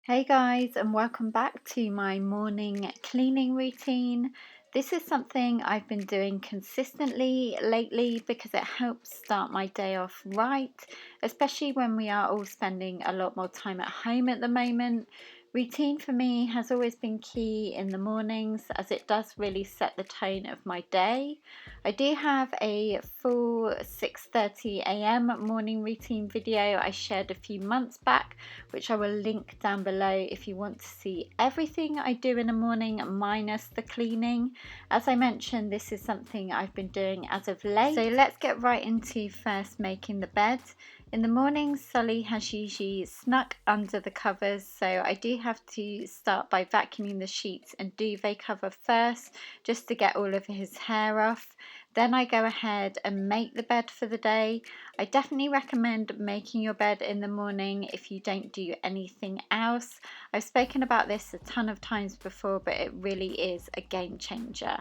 Hey guys, and welcome back to my morning cleaning routine. This is something I've been doing consistently lately because it helps start my day off right, especially when we are all spending a lot more time at home at the moment. Routine for me has always been key in the mornings as it does really set the tone of my day. I do have a full 6:30 a.m. morning routine video I shared a few months back, which I will link down below if you want to see everything I do in the morning minus the cleaning. As I mentioned, this is something I've been doing as of late. So let's get right into first making the bed. In the morning, Sully has usually snuck under the covers, so I do have to start by vacuuming the sheets and duvet cover first, just to get all of his hair off. Then I go ahead and make the bed for the day. I definitely recommend making your bed in the morning if you don't do anything else. I've spoken about this a ton of times before, but it really is a game changer.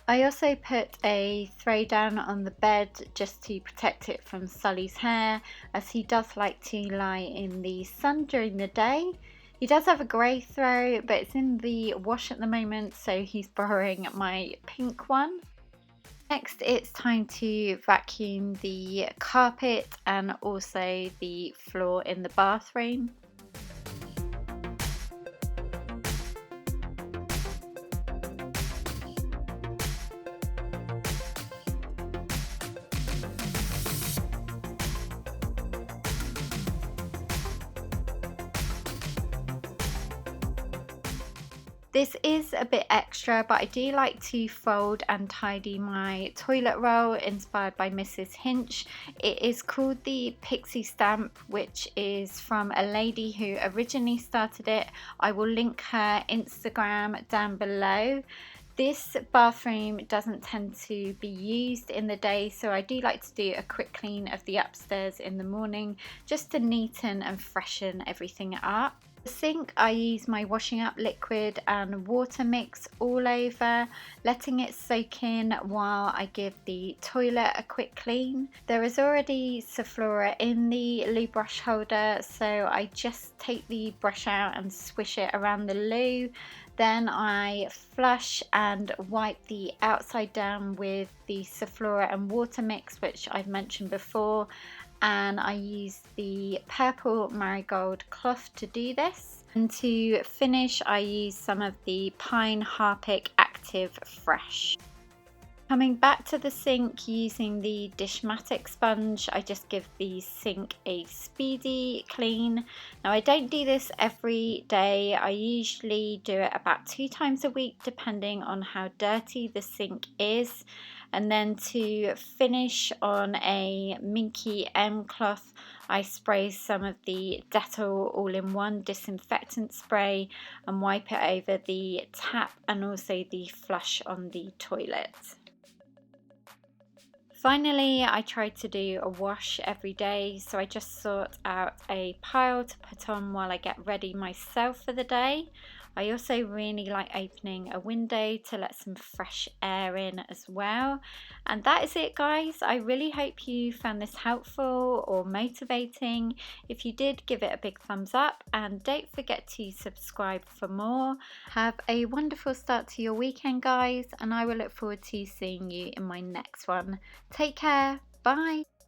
I also put a throw down on the bed just to protect it from Sully's hair, as he does like to lie in the sun during the day. He does have a grey throw, but it's in the wash at the moment, so he's borrowing my pink one. Next, it's time to vacuum the carpet and also the floor in the bathroom. This is a bit extra, but I do like to fold and tidy my toilet roll inspired by Mrs. Hinch. It is called the Pixie Stamp, which is from a lady who originally started it. I will link her Instagram down below. This bathroom doesn't tend to be used in the day, so I do like to do a quick clean of the upstairs in the morning just to neaten and freshen everything up. The sink, I use my washing up liquid and water mix all over, letting it soak in while I give the toilet a quick clean. There is already Sephora in the loo brush holder, so I just take the brush out and swish it around the loo. Then I flush and wipe the outside down with the Sephora and water mix, which I've mentioned before, and I use the purple marigold cloth to do this. And to finish, I use some of the Pine Harpic Active Fresh. Coming back to the sink using the Dishmatic sponge, I just give the sink a speedy clean. Now, I don't do this every day. I usually do it about 2 times a week depending on how dirty the sink is. And then to finish on a Minky M cloth, I spray some of the Dettol all-in-one disinfectant spray and wipe it over the tap and also the flush on the toilet. Finally, I try to do a wash every day, so I just sort out a pile to put on while I get ready myself for the day. I also really like opening a window to let some fresh air in as well. And that is it, guys. I really hope you found this helpful or motivating. If you did, give it a big thumbs up and don't forget to subscribe for more. Have a wonderful start to your weekend, guys, and I will look forward to seeing you in my next one. Take care. Bye.